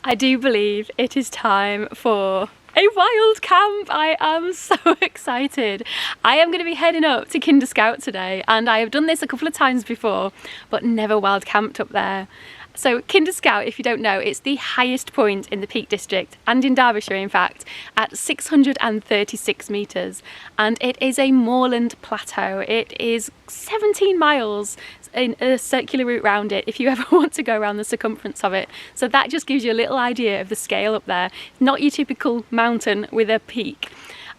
I do believe it is time for a wild camp. I am so excited. I am going to be heading up to Kinder Scout today, and I have done this a couple of times before, but never wild camped up there. So Kinder Scout, if you don't know, it's the highest point in the Peak District and in Derbyshire in fact, at 636 metres, and it is a moorland plateau. It is 17 miles in a circular route round it if you ever want to go around the circumference of it. So that just gives you a little idea of the scale up there. Not your typical mountain with a peak.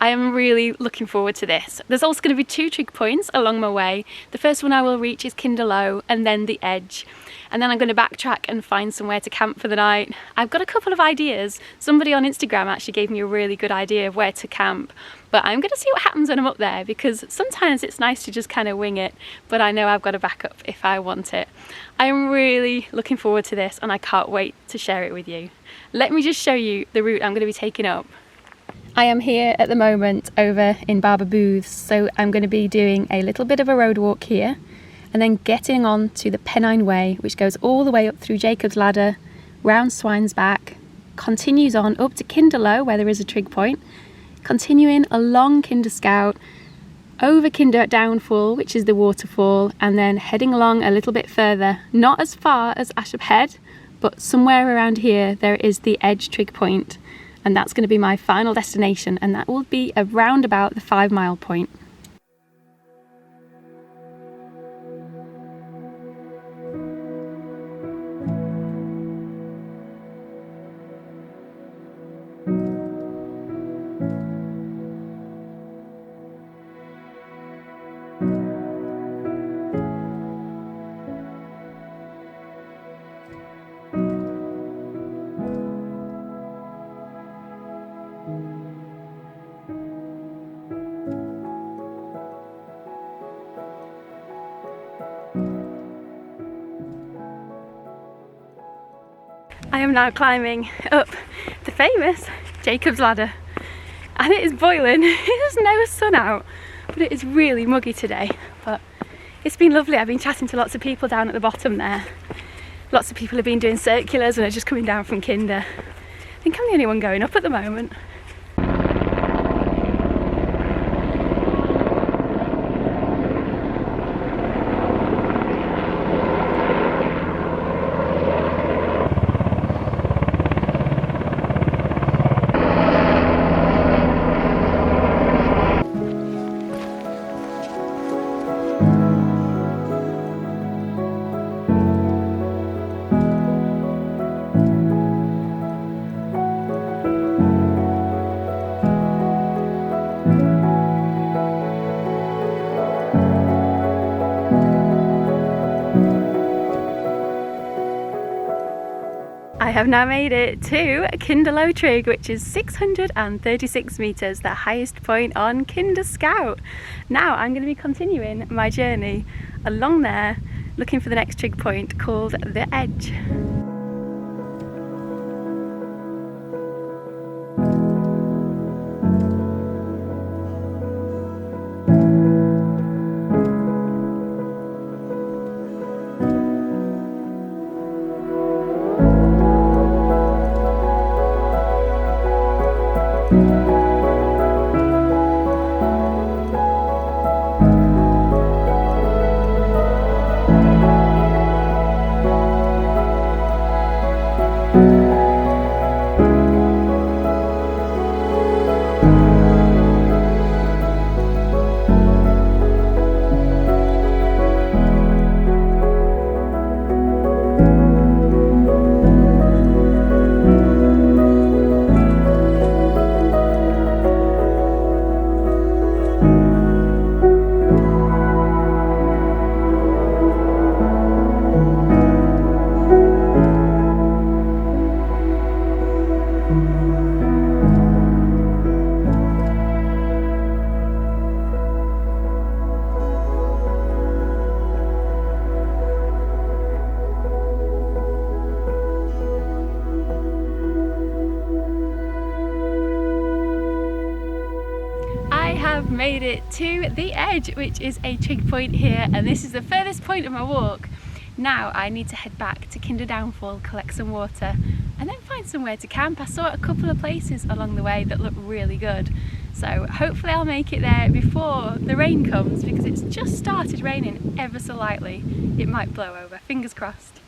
I am really looking forward to this. There's also going to be 2 trig points along my way. The first one I will reach is Kinder Low and then the Edge. And then I'm going to backtrack and find somewhere to camp for the night. I've got a couple of ideas. Somebody on Instagram actually gave me a really good idea of where to camp. But I'm going to see what happens when I'm up there, because sometimes it's nice to just kind of wing it, but I know I've got a backup if I want it. I'm really looking forward to this and I can't wait to share it with you. Let me just show you the route I'm going to be taking up. I am here at the moment over in Barber Booths, so I'm going to be doing a little bit of a road walk here and then getting on to the Pennine Way, which goes all the way up through Jacob's Ladder, round Swine's Back, continues on up to Kinder Low where there is a trig point, continuing along Kinder Scout, over Kinder Downfall, which is the waterfall, and then heading along a little bit further, not as far as Ashop Head, but somewhere around here there is the Edge trig point, and that's going to be my final destination, and that will be around about the 5 mile point. I am now climbing up the famous Jacob's Ladder, and it is boiling. There's no sun out, but it is really muggy today, but it's been lovely. I've been chatting to lots of people down at the bottom there. Lots of people have been doing circulars and are just coming down from Kinder. I think I'm the only one going up at the moment. I have now made it to Kinder Low Trig, which is 636 metres, the highest point on Kinder Scout. Now I'm going to be continuing my journey along there, looking for the next trig point called the Edge. have made it to the Edge, which is a trig point here, and this is the furthest point of my walk. Now I need to head back to Kinder Downfall, collect some water, and then find somewhere to camp. I saw a couple of places along the way that look really good, so hopefully I'll make it there before the rain comes, because it's just started raining ever so lightly. It might blow over, fingers crossed.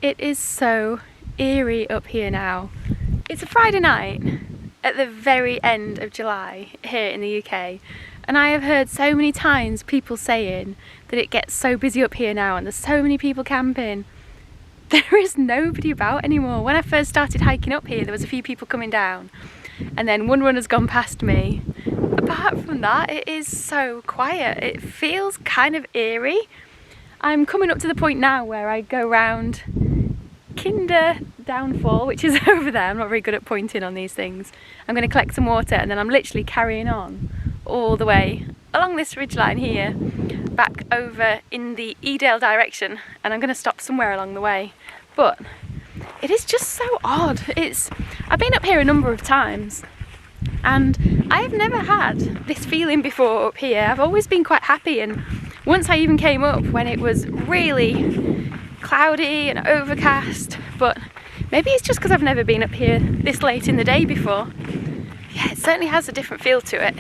It is so eerie up here now. It's a Friday night at the very end of July here in the UK, and I have heard so many times people saying that it gets so busy up here now and there's so many people camping. There is nobody about anymore. When I first started hiking up here, there was a few people coming down, and then one runner's gone past me. Apart from that, it is so quiet. It feels kind of eerie. I'm coming up to the point now where I go round Kinder Downfall, which is over there. I'm not very good at pointing on these things. I'm going to collect some water, and then I'm literally carrying on all the way along this ridgeline here back over in the Edale direction, and I'm going to stop somewhere along the way. But it is just so odd. I've been up here a number of times and I have never had this feeling before up here. I've always been quite happy, and once I even came up when it was really cloudy and overcast, but maybe it's just because I've never been up here this late in the day before. Yeah, it certainly has a different feel to it.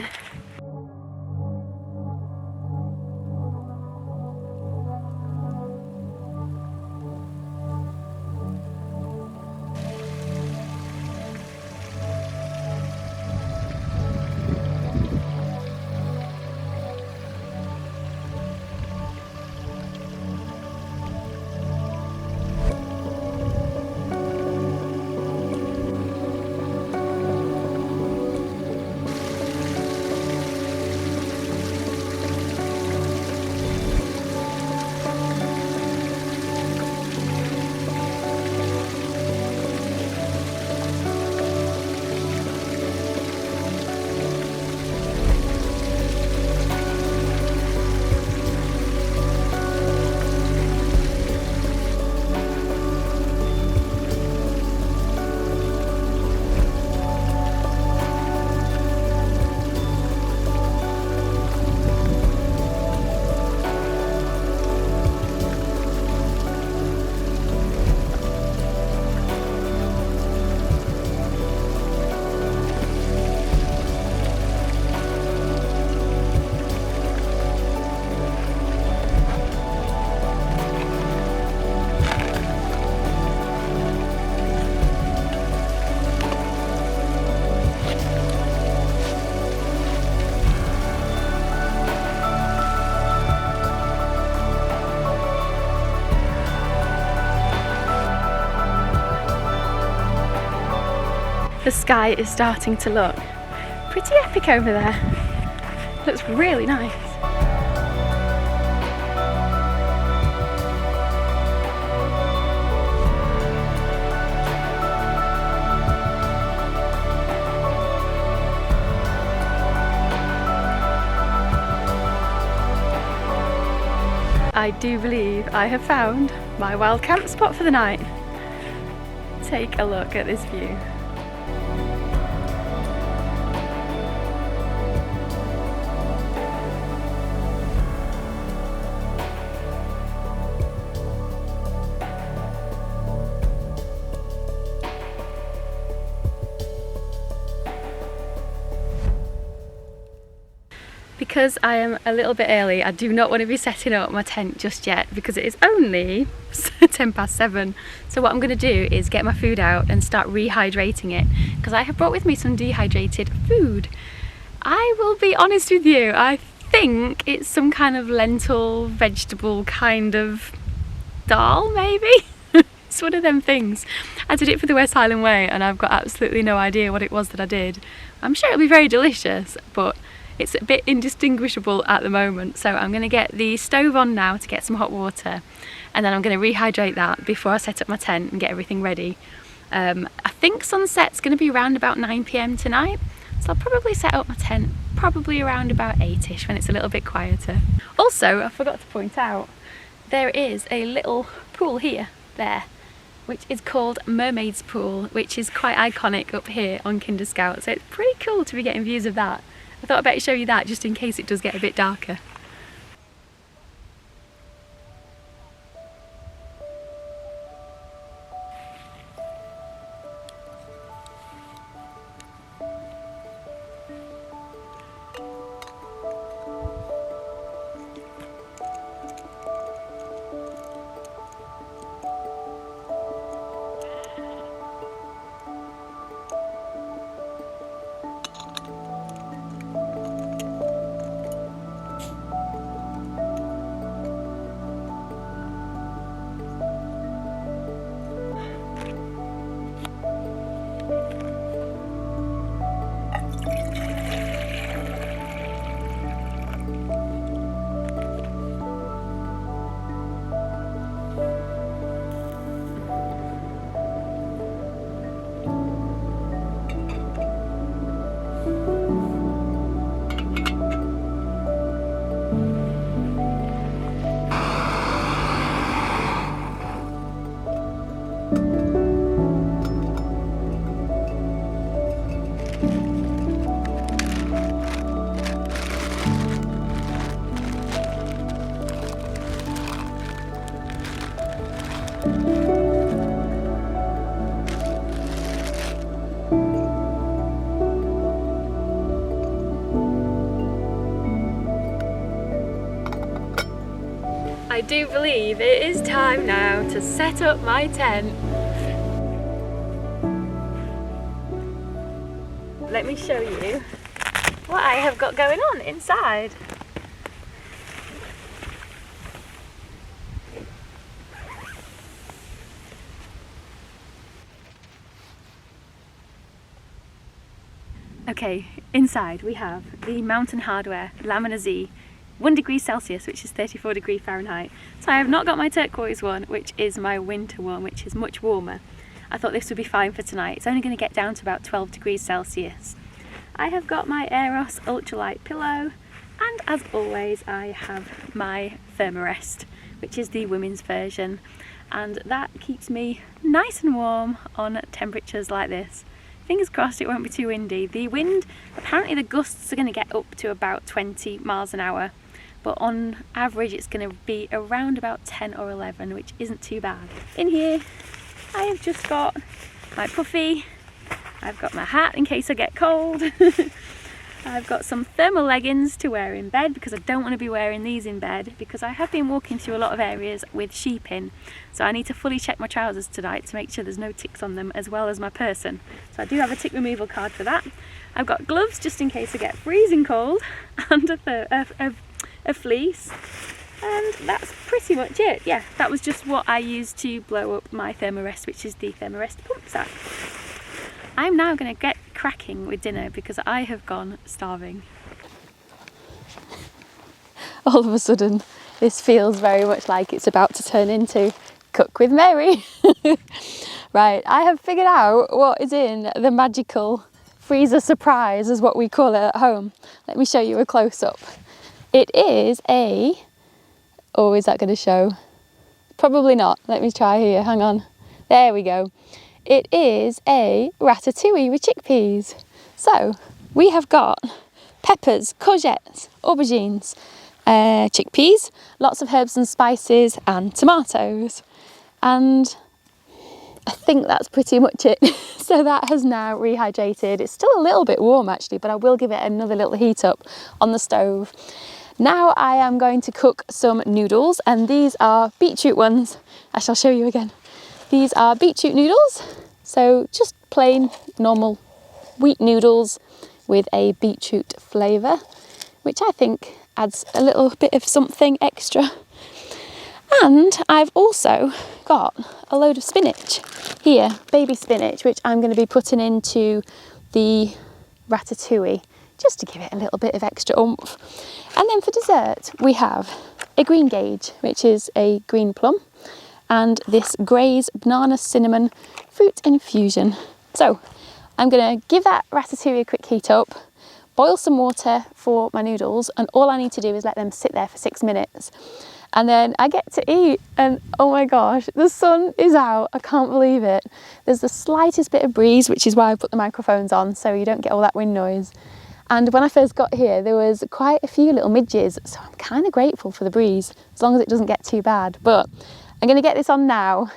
The sky is starting to look pretty epic over there. Looks really nice. I do believe I have found my wild camp spot for the night. Take a look at this view. Because I am a little bit early, I do not want to be setting up my tent just yet, because it is only 7:10. So what I'm going to do is get my food out and start rehydrating it, because I have brought with me some dehydrated food. I will be honest with you, I think it's some kind of lentil vegetable kind of dal, maybe? It's one of them things. I did it for the West Highland Way and I've got absolutely no idea what it was that I did. I'm sure it'll be very delicious, but it's a bit indistinguishable at the moment. So I'm going to get the stove on now to get some hot water, and then I'm going to rehydrate that before I set up my tent and get everything ready. I think sunset's going to be around about 9 PM tonight, so I'll probably set up my tent probably around about 8ish when it's a little bit quieter. Also, I forgot to point out, there is a little pool here, there, which is called Mermaid's Pool, which is quite iconic up here on Kinder Scout, so it's pretty cool to be getting views of that. I thought I'd better show you that just in case it does get a bit darker. I do believe it is time now to set up my tent. Let me show you what I have got going on inside. Okay, inside we have the Mountain Hardware Lamina Z 1 degree Celsius, which is 34 degrees Fahrenheit. So I have not got my turquoise one, which is my winter one, which is much warmer. I thought this would be fine for tonight. It's only going to get down to about 12 degrees Celsius. I have got my Eros ultralight pillow, and as always I have my Thermarest, which is the women's version, and that keeps me nice and warm on temperatures like this. Fingers crossed it won't be too windy. The wind, apparently the gusts are going to get up to about 20 miles an hour, but on average it's going to be around about 10 or 11, which isn't too bad. In here I have just got my puffy, I've got my hat in case I get cold, I've got some thermal leggings to wear in bed because I don't want to be wearing these in bed because I have been walking through a lot of areas with sheep in, so I need to fully check my trousers tonight to make sure there's no ticks on them, as well as my person. So I do have a tick removal card for that. I've got gloves just in case I get freezing cold, and a fleece, and that's pretty much it. Yeah, that was just what I used to blow up my Thermarest, which is the Thermarest pump sack. I'm now going to get cracking with dinner because I have gone starving. All of a sudden this feels very much like it's about to turn into Cook with Mary. Right, I have figured out what is in the magical freezer surprise, is what we call it at home. Let me show you a close-up. It is a... oh, is that going to show? Probably not. Let me try here, hang on. There we go. It is a ratatouille with chickpeas. So we have got peppers, courgettes, aubergines, chickpeas, lots of herbs and spices, and tomatoes. And I think that's pretty much it. So that has now rehydrated. It's still a little bit warm actually, but I will give it another little heat up on the stove. Now I am going to cook some noodles, and these are beetroot ones. I shall show you again. These are beetroot noodles, so just plain normal wheat noodles with a beetroot flavour, which I think adds a little bit of something extra. And I've also got a load of spinach here, baby spinach, which I'm going to be putting into the ratatouille just to give it a little bit of extra oomph. And then for dessert we have a green gage, which is a green plum, and this Gray's banana cinnamon fruit infusion. So I'm going to give that ratatouille a quick heat up, boil some water for my noodles, and all I need to do is let them sit there for 6 minutes. And then I get to eat, and oh my gosh, the sun is out. I can't believe it. There's the slightest bit of breeze, which is why I put the microphones on, so you don't get all that wind noise. And when I first got here, there was quite a few little midges, so I'm kind of grateful for the breeze, as long as it doesn't get too bad. But I'm going to get this on now,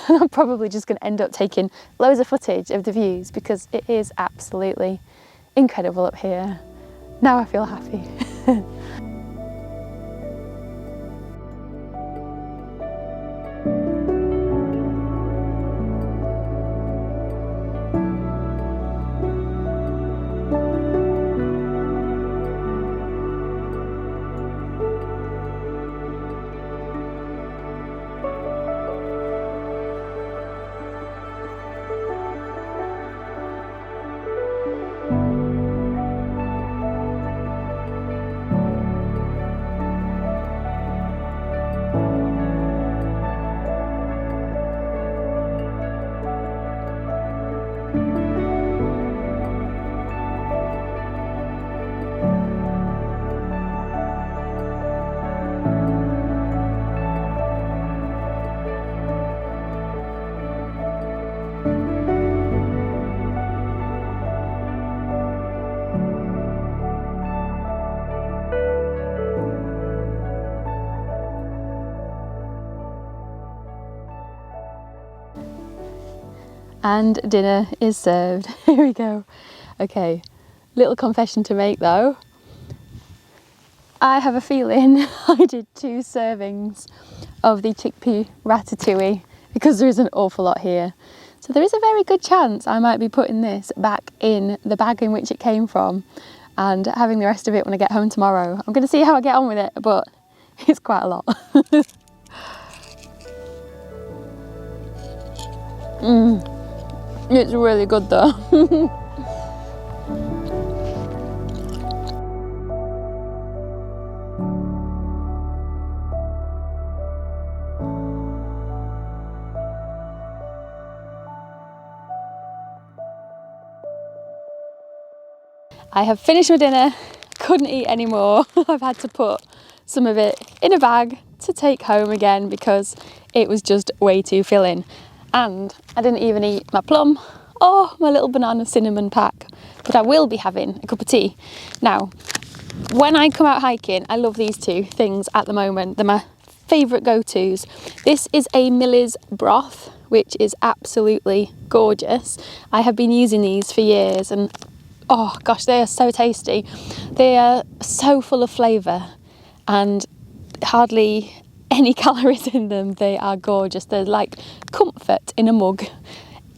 and I'm probably just going to end up taking loads of footage of the views, because it is absolutely incredible up here. Now I feel happy. And dinner is served. Here we go. Okay, little confession to make though. I have a feeling I did 2 servings of the chickpea ratatouille because there is an awful lot here. So there is a very good chance I might be putting this back in the bag in which it came from and having the rest of it when I get home tomorrow. I'm going to see how I get on with it, but it's quite a lot. It's really good though. I have finished my dinner, couldn't eat anymore. I've had to put some of it in a bag to take home again because it was just way too filling. And I didn't even eat my plum or my little banana cinnamon pack, but I will be having a cup of tea. Now, when I come out hiking, I love these 2 things at the moment. They're my favourite go-tos. This is a Millie's broth, which is absolutely gorgeous. I have been using these for years and oh gosh, they are so tasty. They are so full of flavour and hardly any calories in them. They are gorgeous. They're like comfort in a mug.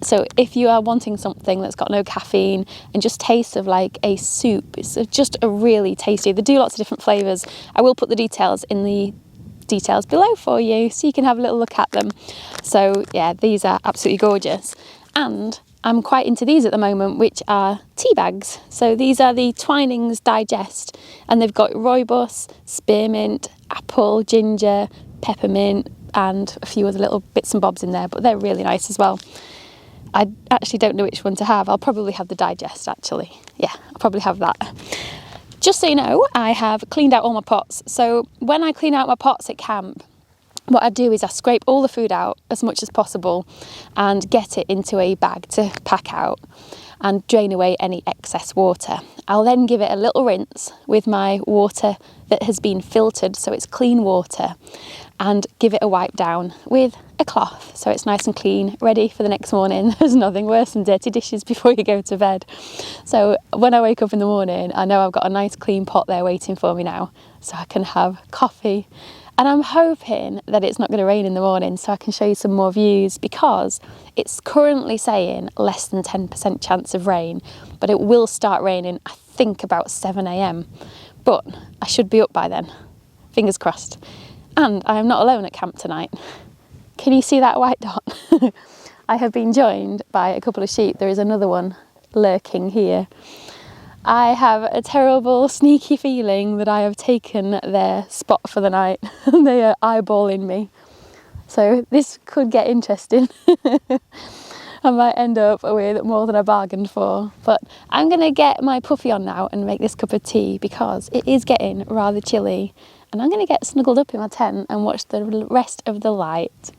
So if you are wanting something that's got no caffeine and just tastes of like a soup, it's just a really tasty. They do lots of different flavours. I will put the details in the details below for you so you can have a little look at them. So yeah, these are absolutely gorgeous. And I'm quite into these at the moment, which are tea bags. So these are the Twinings Digest, and they've got rooibos, spearmint, apple, ginger, peppermint, and a few other little bits and bobs in there, but they're really nice as well. I actually don't know which one to have. I'll probably have the Digest actually. Yeah, I'll probably have that. Just so you know, I have cleaned out all my pots. So when I clean out my pots at camp, what I do is I scrape all the food out as much as possible and get it into a bag to pack out and drain away any excess water. I'll then give it a little rinse with my water that has been filtered, so it's clean water, and give it a wipe down with a cloth so it's nice and clean, ready for the next morning. There's nothing worse than dirty dishes before you go to bed. So when I wake up in the morning, I know I've got a nice clean pot there waiting for me now, so I can have coffee. And I'm hoping that it's not going to rain in the morning so I can show you some more views, because it's currently saying less than 10% chance of rain, but it will start raining, I think, about 7 a.m. But I should be up by then, fingers crossed. And I am not alone at camp tonight. Can you see that white dot? I have been joined by a couple of sheep. There is another one lurking here. I have a terrible, sneaky feeling that I have taken their spot for the night. They are eyeballing me. So this could get interesting. I might end up with more than I bargained for. But I'm going to get my puffy on now and make this cup of tea because it is getting rather chilly. and I'm going to get snuggled up in my tent and watch the rest of the light.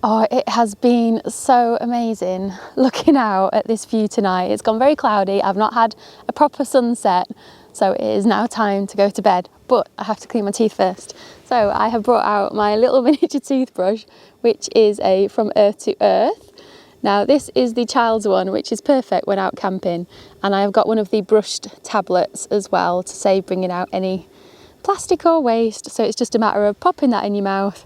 Oh, it has been so amazing looking out at this view tonight. It's gone very cloudy. I've not had a proper sunset, so it is now time to go to bed, but I have to clean my teeth first. So I have brought out my little miniature toothbrush, which is a From Earth to Earth. Now this is the child's one, which is perfect when out camping, and I have got one of the brushed tablets as well to save bringing out any plastic or waste. So it's just a matter of popping that in your mouth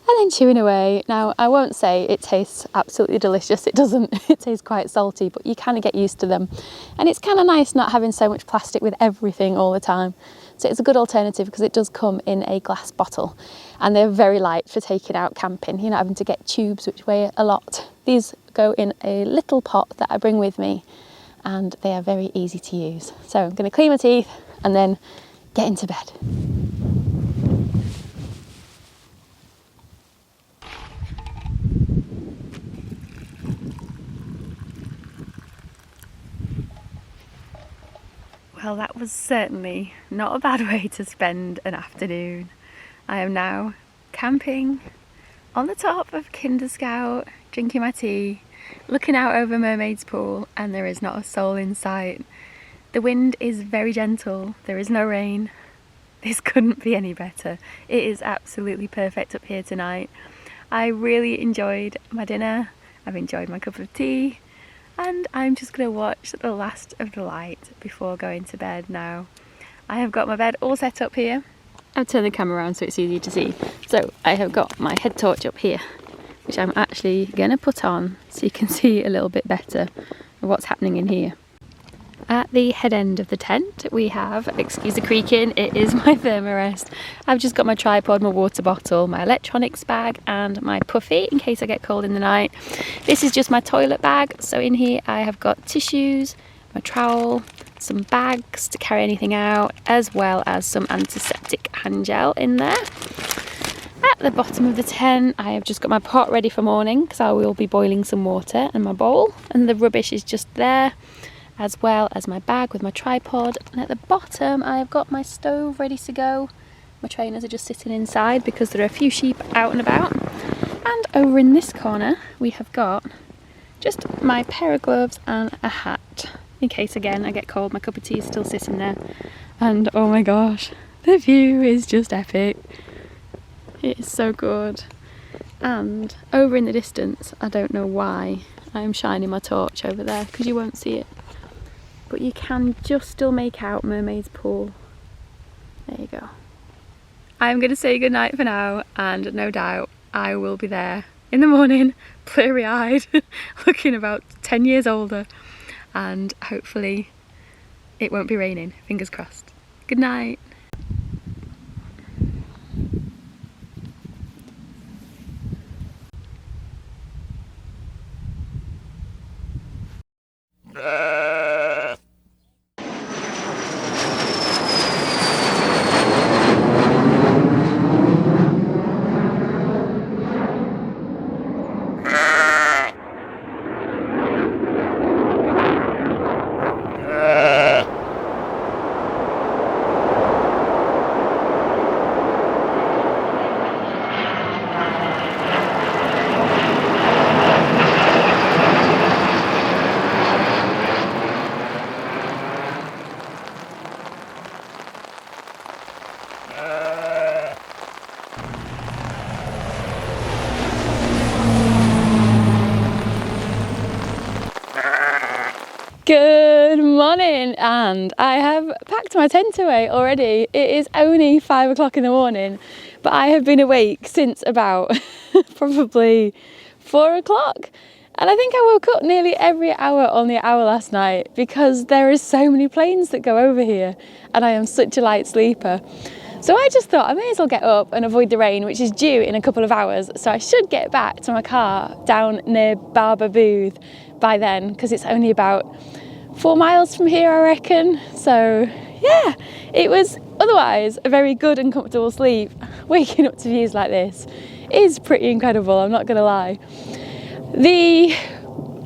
and then chewing away. Now, I won't say it tastes absolutely delicious. It doesn't. It tastes quite salty, but you kind of get used to them. And it's kind of nice not having so much plastic with everything all the time. So it's a good alternative because it does come in a glass bottle and they're very light for taking out camping. You're not having to get tubes which weigh a lot. These go in a little pot that I bring with me and they are very easy to use. So I'm going to clean my teeth and then get into bed. Well, that was certainly not a bad way to spend an afternoon. I am now camping on the top of Kinder Scout, drinking my tea, looking out over Mermaid's Pool, and there is not a soul in sight. The wind is very gentle, there is no rain. This couldn't be any better. It is absolutely perfect up here tonight. I really enjoyed my dinner, I've enjoyed my cup of tea, and I'm just going to watch the last of the light before going to bed now. I have got my bed all set up here. I've turned the camera around so it's easier to see. So I have got my head torch up here, which I'm actually going to put on so you can see a little bit better of what's happening in here. At the head end of the tent we have, excuse the creaking, it is my thermarest. I've just got my tripod, my water bottle, my electronics bag and my puffy in case I get cold in the night. This is just my toilet bag, so in here I have got tissues, my trowel, some bags to carry anything out, as well as some antiseptic hand gel in there. At the bottom of the tent I have just got my pot ready for morning because I will be boiling some water and my bowl, and the rubbish is just there, as well as my bag with my tripod. And at the bottom I've got my stove ready to go. My trainers are just sitting inside because there are a few sheep out and about. And over in this corner we have got just my pair of gloves and a hat in case again I get cold. My cup of tea is still sitting there, and oh my gosh, the view is just epic. It is so good. And over in the distance, I don't know why I'm shining my torch over there because you won't see it, but you can just still make out Mermaid's Pool. There you go. I'm going to say goodnight for now, and no doubt I will be there in the morning, blurry-eyed, looking about 10 years older, and hopefully it won't be raining, fingers crossed. Good night. Good morning, and I have packed my tent away already. It is only 5 o'clock in the morning, but I have been awake since about probably 4 o'clock. And I think I woke up nearly every hour on the hour last night because there is so many planes that go over here and I am such a light sleeper. So I just thought I may as well get up and avoid the rain, which is due in a couple of hours. So I should get back to my car down near Barber Booth by then, because it's only about 4 miles from here, I reckon. So yeah, it was otherwise a very good and comfortable sleep. Waking up to views like this is pretty incredible, I'm not gonna lie. The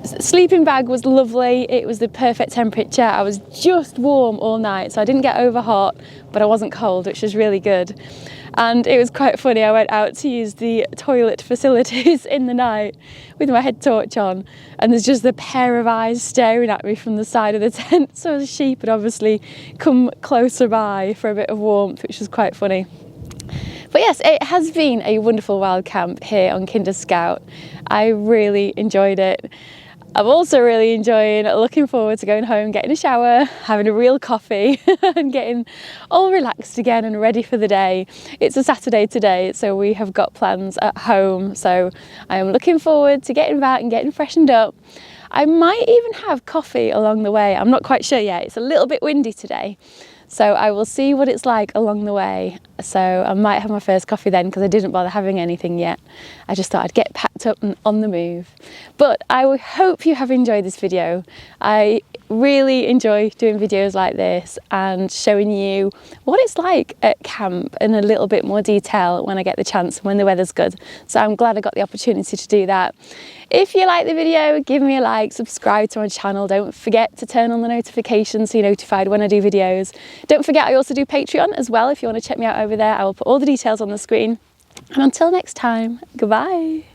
sleeping bag was lovely. It was the perfect temperature. I was just warm all night, so I didn't get over hot, but I wasn't cold, which was really good. And it was quite funny. I went out to use the toilet facilities in the night with my head torch on, and there's just a pair of eyes staring at me from the side of the tent. So the sheep had obviously come closer by for a bit of warmth, which was quite funny. But yes, it has been a wonderful wild camp here on Kinder Scout. I really enjoyed it. I'm also really enjoying looking forward to going home, getting a shower, having a real coffee and getting all relaxed again and ready for the day. It's a Saturday today, so we have got plans at home. So I am looking forward to getting back and getting freshened up. I might even have coffee along the way. I'm not quite sure yet. It's a little bit windy today. So I will see what it's like along the way. So I might have my first coffee then, because I didn't bother having anything yet. I just thought I'd get packed up and on the move. But I hope you have enjoyed this video. I really enjoy doing videos like this and showing you what it's like at camp in a little bit more detail when I get the chance, when the weather's good. So I'm glad I got the opportunity to do that. If you like the video, give me a like, subscribe to my channel. Don't forget to turn on the notifications so you're notified when I do videos. Don't forget I also do Patreon as well. If you want to check me out over there, I will put all the details on the screen. And until next time, goodbye.